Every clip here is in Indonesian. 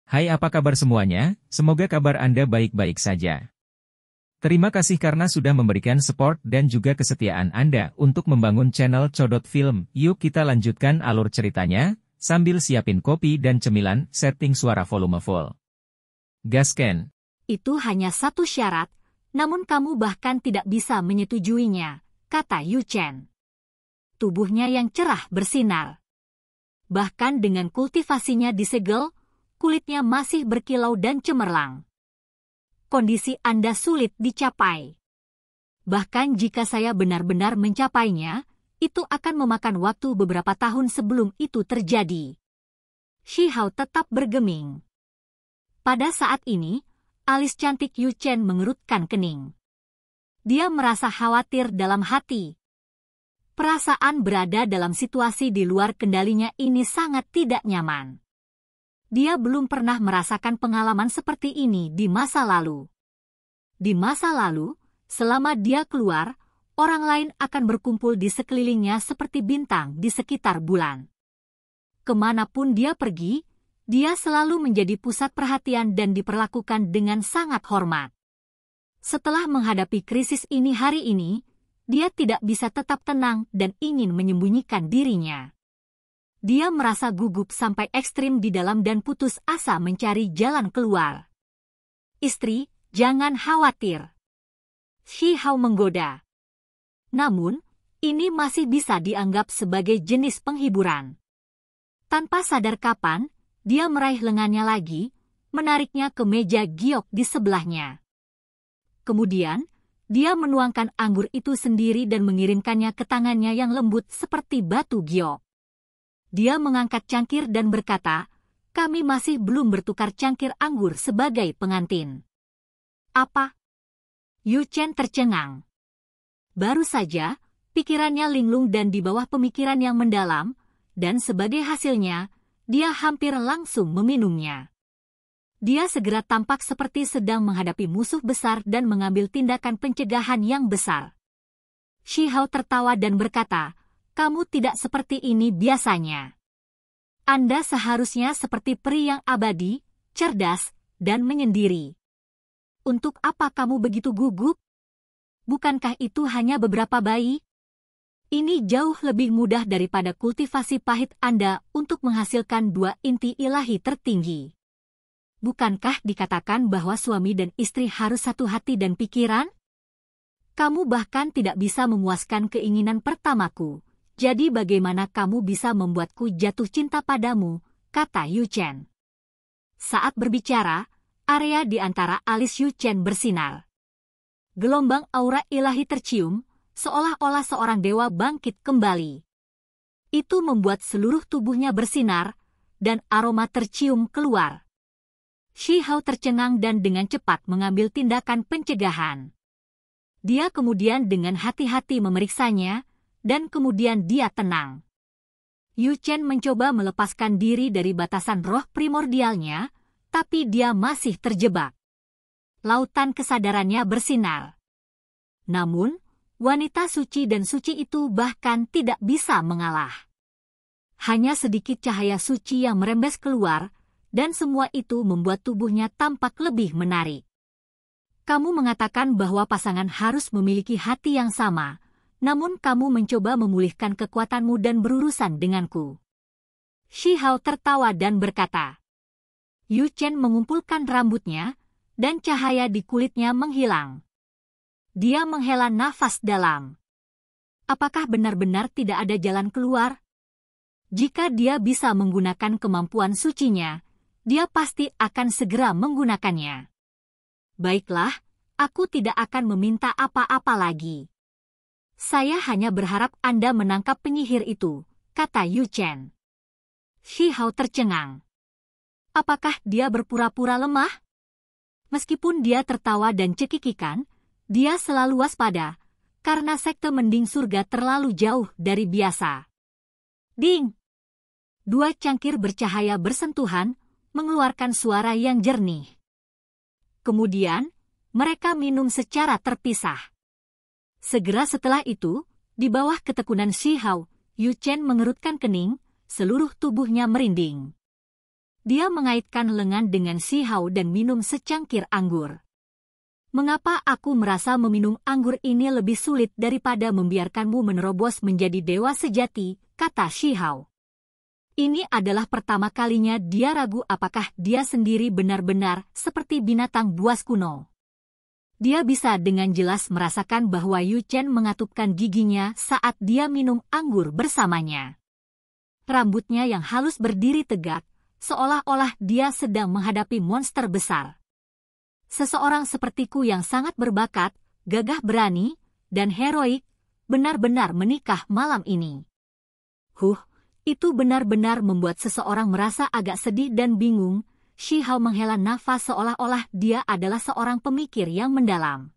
Hai, apa kabar semuanya? Semoga kabar Anda baik-baik saja. Terima kasih karena sudah memberikan support dan juga kesetiaan Anda untuk membangun channel Codot Film. Yuk kita lanjutkan alur ceritanya, sambil siapin kopi dan cemilan, setting suara volume full. Gasken. Itu hanya satu syarat, namun kamu bahkan tidak bisa menyetujuinya, kata Yu Chen. Tubuhnya yang cerah bersinar. Bahkan dengan kultivasinya disegel, kulitnya masih berkilau dan cemerlang. Kondisi Anda sulit dicapai. Bahkan jika saya benar-benar mencapainya, itu akan memakan waktu beberapa tahun sebelum itu terjadi. Shi Hao tetap bergeming. Pada saat ini, alis cantik Yu Chen mengerutkan kening. Dia merasa khawatir dalam hati. Perasaan berada dalam situasi di luar kendalinya ini sangat tidak nyaman. Dia belum pernah merasakan pengalaman seperti ini di masa lalu. Di masa lalu, selama dia keluar, orang lain akan berkumpul di sekelilingnya seperti bintang di sekitar bulan. Kemanapun dia pergi, dia selalu menjadi pusat perhatian dan diperlakukan dengan sangat hormat. Setelah menghadapi krisis ini hari ini, dia tidak bisa tetap tenang dan ingin menyembunyikan dirinya. Dia merasa gugup sampai ekstrim di dalam dan putus asa mencari jalan keluar. Istri, jangan khawatir. Shi Hao menggoda. Namun, ini masih bisa dianggap sebagai jenis penghiburan. Tanpa sadar kapan, dia meraih lengannya lagi, menariknya ke meja giok di sebelahnya. Kemudian, dia menuangkan anggur itu sendiri dan mengirimkannya ke tangannya yang lembut seperti batu giok. Dia mengangkat cangkir dan berkata, "Kami masih belum bertukar cangkir anggur sebagai pengantin." Apa? Yu Chen tercengang. Baru saja, pikirannya linglung dan di bawah pemikiran yang mendalam, dan sebagai hasilnya, dia hampir langsung meminumnya. Dia segera tampak seperti sedang menghadapi musuh besar dan mengambil tindakan pencegahan yang besar. Shi Hao tertawa dan berkata, "Kamu tidak seperti ini biasanya. Anda seharusnya seperti peri yang abadi, cerdas, dan menyendiri. Untuk apa kamu begitu gugup? Bukankah itu hanya beberapa bayi? Ini jauh lebih mudah daripada kultivasi pahit Anda untuk menghasilkan dua inti ilahi tertinggi. Bukankah dikatakan bahwa suami dan istri harus satu hati dan pikiran? Kamu bahkan tidak bisa memuaskan keinginan pertamaku. Jadi bagaimana kamu bisa membuatku jatuh cinta padamu, kata Yu Chen. Saat berbicara, area di antara alis Yu Chen bersinar. Gelombang aura ilahi tercium, seolah-olah seorang dewa bangkit kembali. Itu membuat seluruh tubuhnya bersinar, dan aroma tercium keluar. Shi Hao tercengang dan dengan cepat mengambil tindakan pencegahan. Dia kemudian dengan hati-hati memeriksanya, dan kemudian dia tenang. Yu Chen mencoba melepaskan diri dari batasan roh primordialnya, tapi dia masih terjebak. Lautan kesadarannya bersinar. Namun, wanita suci dan suci itu bahkan tidak bisa mengalah. Hanya sedikit cahaya suci yang merembes keluar, dan semua itu membuat tubuhnya tampak lebih menarik. Kamu mengatakan bahwa pasangan harus memiliki hati yang sama, namun kamu mencoba memulihkan kekuatanmu dan berurusan denganku. Shi Hao tertawa dan berkata. Yu Chen mengumpulkan rambutnya, dan cahaya di kulitnya menghilang. Dia menghela nafas dalam. Apakah benar-benar tidak ada jalan keluar? Jika dia bisa menggunakan kemampuan sucinya, dia pasti akan segera menggunakannya. Baiklah, aku tidak akan meminta apa-apa lagi. Saya hanya berharap Anda menangkap penyihir itu, kata Yu Chen. Shi Hao tercengang. Apakah dia berpura-pura lemah? Meskipun dia tertawa dan cekikikan, dia selalu waspada, karena sekte mending surga terlalu jauh dari biasa. Ding! Dua cangkir bercahaya bersentuhan, mengeluarkan suara yang jernih. Kemudian, mereka minum secara terpisah. Segera setelah itu, di bawah ketekunan Shi Hao, Yu Chen mengerutkan kening, seluruh tubuhnya merinding. Dia mengaitkan lengan dengan Shi Hao dan minum secangkir anggur. Mengapa aku merasa meminum anggur ini lebih sulit daripada membiarkanmu menerobos menjadi dewa sejati, kata Shi Hao. Ini adalah pertama kalinya dia ragu apakah dia sendiri benar-benar seperti binatang buas kuno. Dia bisa dengan jelas merasakan bahwa Yu Chen mengatupkan giginya saat dia minum anggur bersamanya. Rambutnya yang halus berdiri tegak, seolah-olah dia sedang menghadapi monster besar. Seseorang sepertiku yang sangat berbakat, gagah berani, dan heroik, benar-benar menikah malam ini. Itu benar-benar membuat seseorang merasa agak sedih dan bingung. Shi Hao menghela nafas seolah-olah dia adalah seorang pemikir yang mendalam.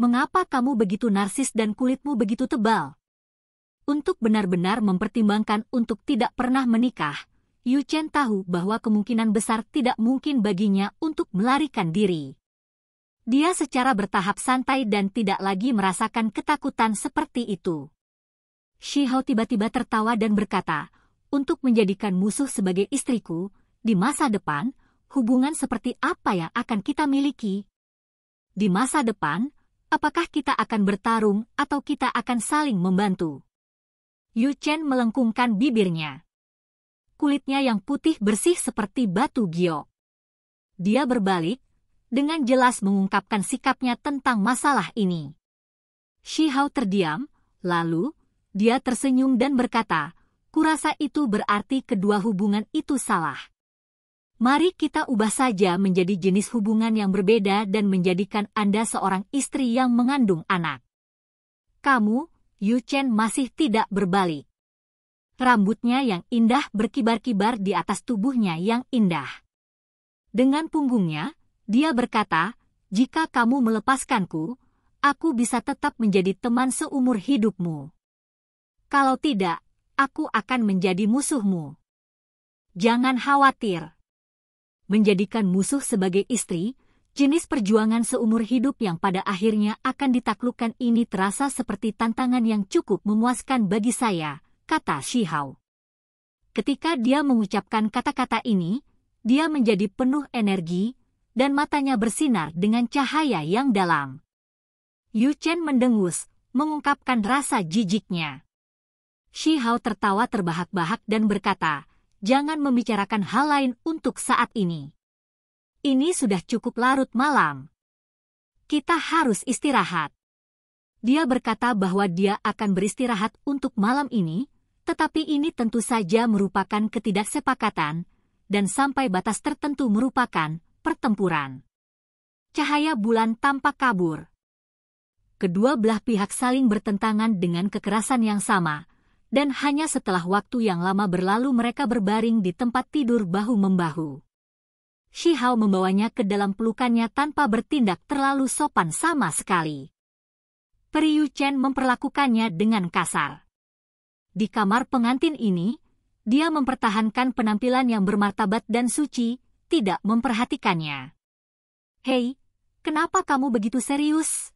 Mengapa kamu begitu narsis dan kulitmu begitu tebal? Untuk benar-benar mempertimbangkan untuk tidak pernah menikah, Yu Chen tahu bahwa kemungkinan besar tidak mungkin baginya untuk melarikan diri. Dia secara bertahap santai dan tidak lagi merasakan ketakutan seperti itu. Shi Hao tiba-tiba tertawa dan berkata, untuk menjadikan musuh sebagai istriku, di masa depan, hubungan seperti apa yang akan kita miliki? Di masa depan, apakah kita akan bertarung atau kita akan saling membantu? Yu Chen melengkungkan bibirnya. Kulitnya yang putih bersih seperti batu giok. Dia berbalik, dengan jelas mengungkapkan sikapnya tentang masalah ini. Shi Hao terdiam, lalu, dia tersenyum dan berkata, kurasa itu berarti kedua hubungan itu salah. Mari kita ubah saja menjadi jenis hubungan yang berbeda dan menjadikan Anda seorang istri yang mengandung anak. Kamu, Yu Chen masih tidak berbalik. Rambutnya yang indah berkibar-kibar di atas tubuhnya yang indah. Dengan punggungnya, dia berkata, jika kamu melepaskanku, aku bisa tetap menjadi teman seumur hidupmu. Kalau tidak, aku akan menjadi musuhmu. Jangan khawatir. Menjadikan musuh sebagai istri, jenis perjuangan seumur hidup yang pada akhirnya akan ditaklukkan ini terasa seperti tantangan yang cukup memuaskan bagi saya, kata Shi Hao. Ketika dia mengucapkan kata-kata ini, dia menjadi penuh energi, dan matanya bersinar dengan cahaya yang dalam. Yu Chen mendengus, mengungkapkan rasa jijiknya. Shi Hao tertawa terbahak-bahak dan berkata, jangan membicarakan hal lain untuk saat ini. Ini sudah cukup larut malam. Kita harus istirahat. Dia berkata bahwa dia akan beristirahat untuk malam ini, tetapi ini tentu saja merupakan ketidaksepakatan, dan sampai batas tertentu merupakan pertempuran. Cahaya bulan tampak kabur. Kedua belah pihak saling bertentangan dengan kekerasan yang sama, dan hanya setelah waktu yang lama berlalu mereka berbaring di tempat tidur bahu-membahu. Shi Hao membawanya ke dalam pelukannya tanpa bertindak terlalu sopan sama sekali. Peri Yu Chen memperlakukannya dengan kasar. Di kamar pengantin ini, dia mempertahankan penampilan yang bermartabat dan suci, tidak memperhatikannya. Hei, kenapa kamu begitu serius?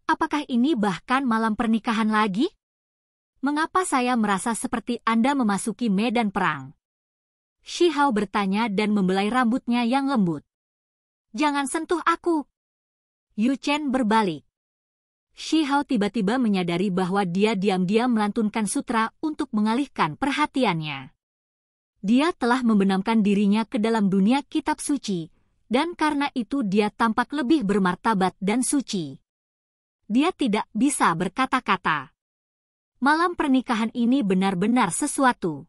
Apakah ini bahkan malam pernikahan lagi? Mengapa saya merasa seperti Anda memasuki medan perang? Shi Hao bertanya dan membelai rambutnya yang lembut. Jangan sentuh aku. Yu Chen berbalik. Shi Hao tiba-tiba menyadari bahwa dia diam-diam melantunkan sutra untuk mengalihkan perhatiannya. Dia telah membenamkan dirinya ke dalam dunia kitab suci, dan karena itu dia tampak lebih bermartabat dan suci. Dia tidak bisa berkata-kata. Malam pernikahan ini benar-benar sesuatu.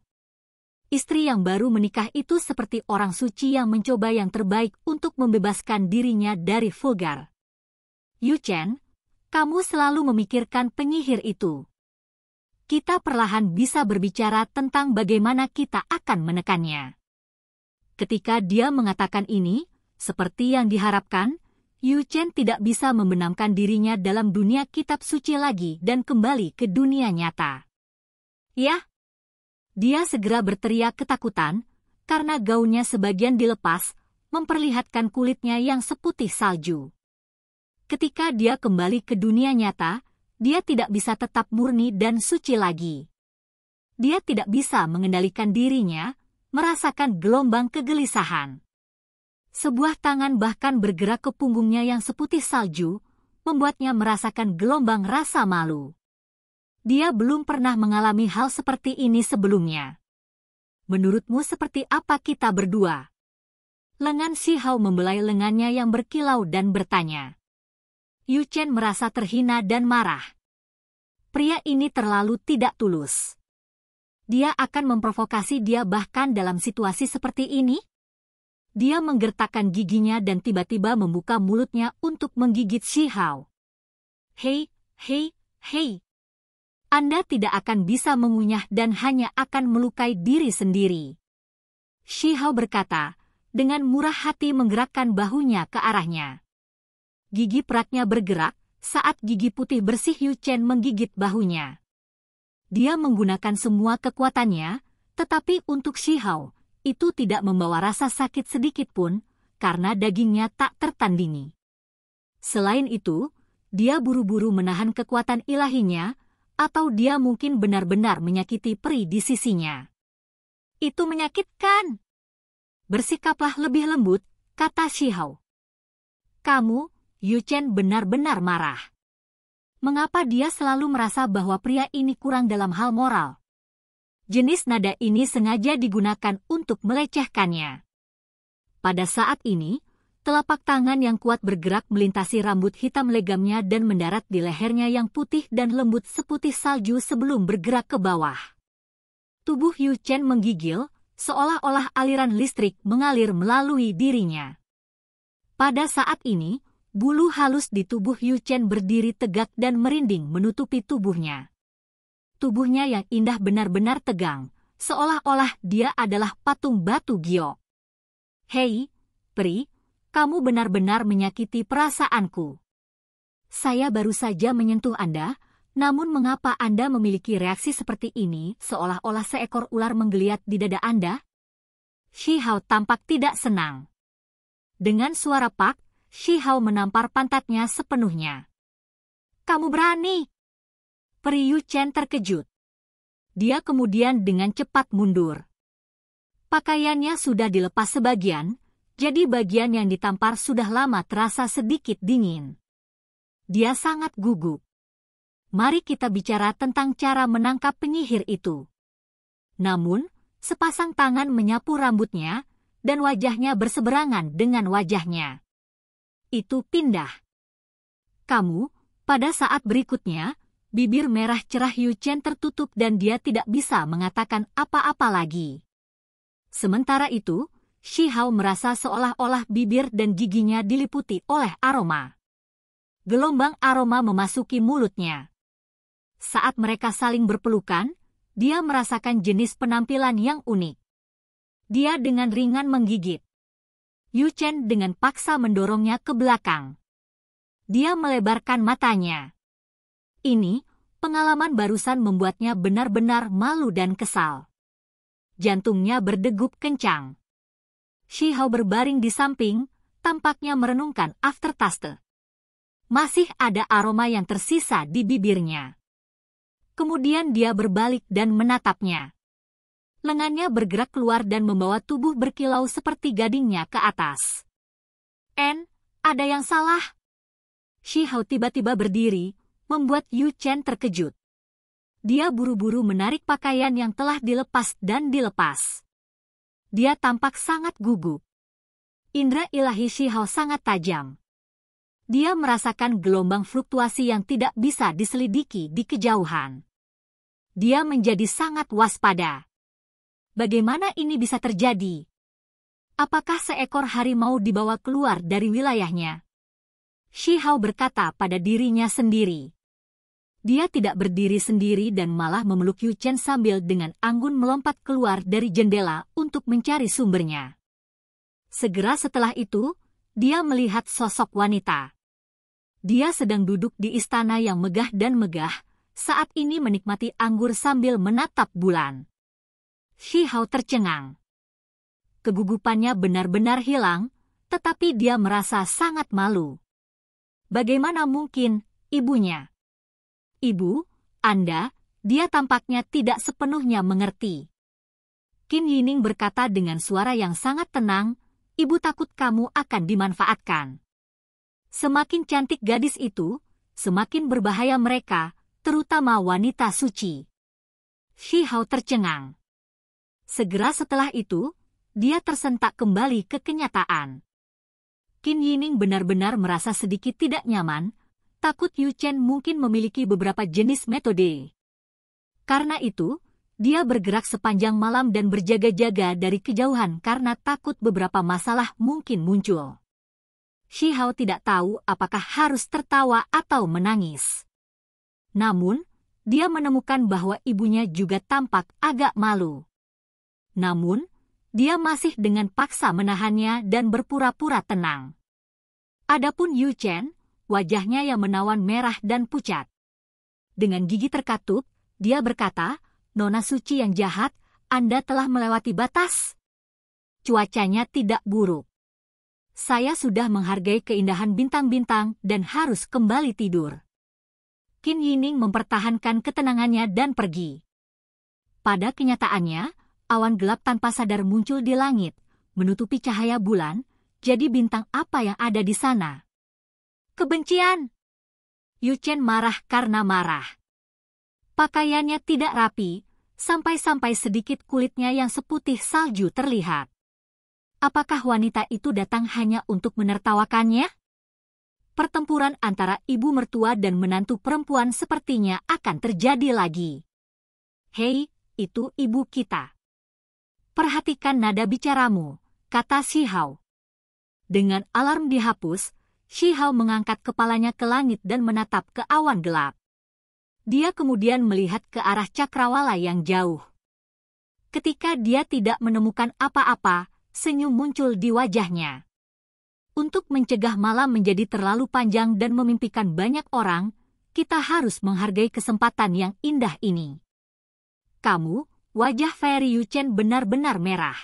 Istri yang baru menikah itu seperti orang suci yang mencoba yang terbaik untuk membebaskan dirinya dari vulgar. Yu Chen, kamu selalu memikirkan penyihir itu. Kita perlahan bisa berbicara tentang bagaimana kita akan menekannya. Ketika dia mengatakan ini, seperti yang diharapkan, Yu Chen tidak bisa membenamkan dirinya dalam dunia kitab suci lagi dan kembali ke dunia nyata. Ya! Dia segera berteriak ketakutan, karena gaunnya sebagian dilepas, memperlihatkan kulitnya yang seputih salju. Ketika dia kembali ke dunia nyata, dia tidak bisa tetap murni dan suci lagi. Dia tidak bisa mengendalikan dirinya, merasakan gelombang kegelisahan. Sebuah tangan bahkan bergerak ke punggungnya yang seputih salju, membuatnya merasakan gelombang rasa malu. Dia belum pernah mengalami hal seperti ini sebelumnya. Menurutmu seperti apa kita berdua? Lengan Shi Hao membelai lengannya yang berkilau dan bertanya. Yu Chen merasa terhina dan marah. Pria ini terlalu tidak tulus. Dia akan memprovokasi dia bahkan dalam situasi seperti ini? Dia menggertakkan giginya dan tiba-tiba membuka mulutnya untuk menggigit Shi Hao. Hei, hei, hei. Anda tidak akan bisa mengunyah dan hanya akan melukai diri sendiri. Shi Hao berkata, dengan murah hati menggerakkan bahunya ke arahnya. Gigi peraknya bergerak saat gigi putih bersih Yu Chen menggigit bahunya. Dia menggunakan semua kekuatannya, tetapi untuk Shi Hao, itu tidak membawa rasa sakit sedikit pun, karena dagingnya tak tertandingi. Selain itu, dia buru-buru menahan kekuatan ilahinya, atau dia mungkin benar-benar menyakiti peri di sisinya. Itu menyakitkan. Bersikaplah lebih lembut, kata Shi Hao. Kamu, Yu Chen benar-benar marah. Mengapa dia selalu merasa bahwa pria ini kurang dalam hal moral? Jenis nada ini sengaja digunakan untuk melecehkannya. Pada saat ini, telapak tangan yang kuat bergerak melintasi rambut hitam legamnya dan mendarat di lehernya yang putih dan lembut seputih salju sebelum bergerak ke bawah. Tubuh Yu Chen menggigil, seolah-olah aliran listrik mengalir melalui dirinya. Pada saat ini, bulu halus di tubuh Yu Chen berdiri tegak dan merinding menutupi tubuhnya. Tubuhnya yang indah benar-benar tegang, seolah-olah dia adalah patung batu giok. Hei, peri, kamu benar-benar menyakiti perasaanku. Saya baru saja menyentuh Anda, namun mengapa Anda memiliki reaksi seperti ini seolah-olah seekor ular menggeliat di dada Anda? Shi Hao tampak tidak senang. Dengan suara pak, Shi Hao menampar pantatnya sepenuhnya. Kamu berani? Peri Yu Chen terkejut. Dia kemudian dengan cepat mundur. Pakaiannya sudah dilepas sebagian, jadi bagian yang ditampar sudah lama terasa sedikit dingin. Dia sangat gugup. Mari kita bicara tentang cara menangkap penyihir itu. Namun, sepasang tangan menyapu rambutnya, dan wajahnya berseberangan dengan wajahnya. Itu pindah. Kamu, pada saat berikutnya, bibir merah cerah Yu Chen tertutup dan dia tidak bisa mengatakan apa-apa lagi. Sementara itu, Shi Hao merasa seolah-olah bibir dan giginya diliputi oleh aroma. Gelombang aroma memasuki mulutnya. Saat mereka saling berpelukan, dia merasakan jenis penampilan yang unik. Dia dengan ringan menggigit. Yu Chen dengan paksa mendorongnya ke belakang. Dia melebarkan matanya. Ini, pengalaman barusan membuatnya benar-benar malu dan kesal. Jantungnya berdegup kencang. Shi Hao berbaring di samping, tampaknya merenungkan aftertaste. Masih ada aroma yang tersisa di bibirnya. Kemudian dia berbalik dan menatapnya. Lengannya bergerak keluar dan membawa tubuh berkilau seperti gadingnya ke atas. Ada yang salah? Shi Hao tiba-tiba berdiri, membuat Yu Chen terkejut. Dia buru-buru menarik pakaian yang telah dilepas dan dilepas. Dia tampak sangat gugup. Indra ilahi Shi Hao sangat tajam. Dia merasakan gelombang fluktuasi yang tidak bisa diselidiki di kejauhan. Dia menjadi sangat waspada. Bagaimana ini bisa terjadi? Apakah seekor harimau dibawa keluar dari wilayahnya? Shi Hao berkata pada dirinya sendiri. Dia tidak berdiri sendiri dan malah memeluk Yu Chen sambil dengan anggun melompat keluar dari jendela untuk mencari sumbernya. Segera setelah itu, dia melihat sosok wanita. Dia sedang duduk di istana yang megah dan megah, saat ini menikmati anggur sambil menatap bulan. Shi Hao tercengang. Kegugupannya benar-benar hilang, tetapi dia merasa sangat malu. Bagaimana mungkin, ibunya? Ibu, Anda, dia tampaknya tidak sepenuhnya mengerti. Qin Yining berkata dengan suara yang sangat tenang, ibu takut kamu akan dimanfaatkan. Semakin cantik gadis itu, semakin berbahaya mereka, terutama wanita suci. Shi Hao tercengang. Segera setelah itu, dia tersentak kembali ke kenyataan. Qin Yining benar-benar merasa sedikit tidak nyaman, takut Yu Chen mungkin memiliki beberapa jenis metode. Karena itu, dia bergerak sepanjang malam dan berjaga-jaga dari kejauhan karena takut beberapa masalah mungkin muncul. Shi Hao tidak tahu apakah harus tertawa atau menangis. Namun, dia menemukan bahwa ibunya juga tampak agak malu. Namun, dia masih dengan paksa menahannya dan berpura-pura tenang. Adapun Yu Chen, wajahnya yang menawan merah dan pucat. Dengan gigi terkatup, dia berkata, "Nona suci yang jahat, Anda telah melewati batas. Cuacanya tidak buruk. Saya sudah menghargai keindahan bintang-bintang dan harus kembali tidur." Qin Yining mempertahankan ketenangannya dan pergi. Pada kenyataannya, awan gelap tanpa sadar muncul di langit, menutupi cahaya bulan, jadi bintang apa yang ada di sana? Kebencian! Yu Chen marah karena marah. Pakaiannya tidak rapi, sampai-sampai sedikit kulitnya yang seputih salju terlihat. Apakah wanita itu datang hanya untuk menertawakannya? Pertempuran antara ibu mertua dan menantu perempuan sepertinya akan terjadi lagi. Hei, itu ibu kita. Perhatikan nada bicaramu, kata Shi Hao. Dengan alarm dihapus, Shi Hao mengangkat kepalanya ke langit dan menatap ke awan gelap. Dia kemudian melihat ke arah cakrawala yang jauh. Ketika dia tidak menemukan apa-apa, senyum muncul di wajahnya. Untuk mencegah malam menjadi terlalu panjang dan memimpikan banyak orang, kita harus menghargai kesempatan yang indah ini. Kamu, wajah Fairy Yu Chen benar-benar merah.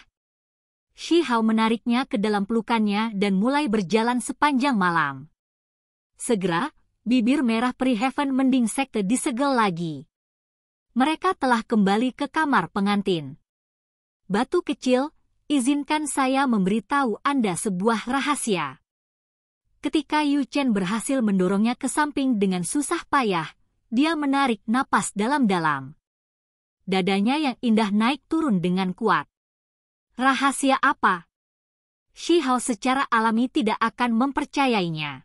Shi Hao menariknya ke dalam pelukannya dan mulai berjalan sepanjang malam. Segera, bibir merah Pri Heaven mending sekte disegel lagi. Mereka telah kembali ke kamar pengantin. Batu kecil, izinkan saya memberitahu Anda sebuah rahasia. Ketika Yu Chen berhasil mendorongnya ke samping dengan susah payah, dia menarik napas dalam-dalam. Dadanya yang indah naik turun dengan kuat. Rahasia apa? Shi Hao secara alami tidak akan mempercayainya.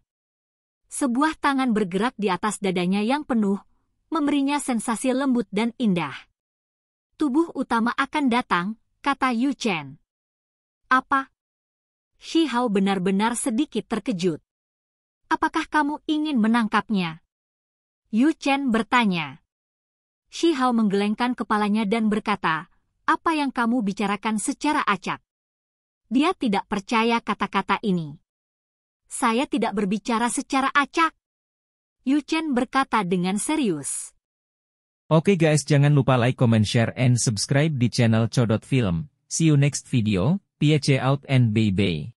Sebuah tangan bergerak di atas dadanya yang penuh, memberinya sensasi lembut dan indah. Tubuh utama akan datang, kata Yu Chen. Apa? Shi Hao benar-benar sedikit terkejut. Apakah kamu ingin menangkapnya? Yu Chen bertanya. Shi Hao menggelengkan kepalanya dan berkata, apa yang kamu bicarakan secara acak? Dia tidak percaya kata-kata ini. Saya tidak berbicara secara acak. Yu Chen berkata dengan serius. Oke guys, jangan lupa like, comment, share, and subscribe di channel Codot Film. See you next video. Peace out and bye-bye.